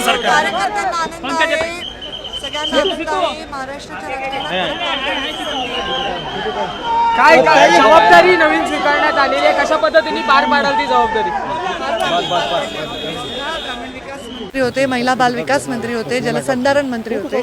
सरकार. कार्यकर्त्यांना आनंद आहे, सगळ्यांना आनंद आहे. महाराष्ट्राच्या काय काय जबाबदारी नवीन स्वीकारण्यात आलेली आहे, कशा पद्धतीने पार पाडाल ती जबाबदारी? मंत्री होते, महिला बाल विकास मंत्री होते, जलसंधारण मंत्री होते.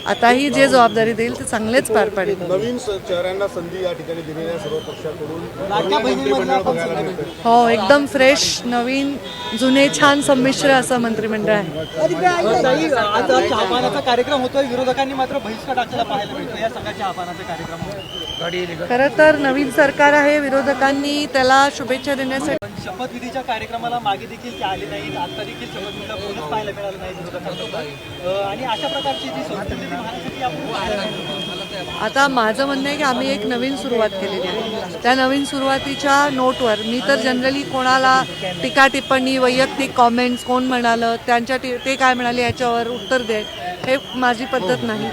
आताही जे जबाबदारी देईल ते चांगलेच पार पाडेल. नवीन चेहऱ्यांना संधी या ठिकाणी दिलेल्या सर्व पक्षाकडून मंत्रिमंडळ बघायला मिळतं. हो, एकदम फ्रेश, नवीन, जुने, छान संमिश्र असं मंत्रिमंडळ आहे. आज चहापानाचा कार्यक्रम होतोय, विरोधकांनी मात्र बहिष्कार टाकलेला पाहायला मिळतो या सगळ्या चहापानाच्या कार्यक्रमावर. खरं तर नवीन सरकार आहे, विरोधकांनी त्याला शुभेच्छा देण्यासाठी शपथविधीच्या कार्यक्रमाला मागे देखील ते आले नाहीत, आता देखील शपथविधीला कोणच पाहायला मिळालं नाही विरोधकांना, आणि अशा प्रकारची जी संस्कृती महाराष्ट्राची आपण पाहायला मिळतो. आता माझं म्हणणं आहे की आम्ही एक नवीन सुरुवात केलेली आहे. त्या नवीन सुरुवातीच्या नोटवर मी तर जनरली कोणाला टीका टिप्पणी, वैयक्तिक कॉमेंट्स, कोण म्हणालं, त्यांच्या ते काय म्हणाले याच्यावर उत्तर दे, हे माझी पद्धत नाही.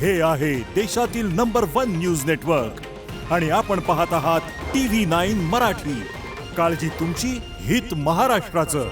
हे आहे देशातील नंबर 1 न्यूज नेटवर्क आणि आपण पाहत आहात TV9 मराठी. काळजी तुमची, हित महाराष्ट्राचं.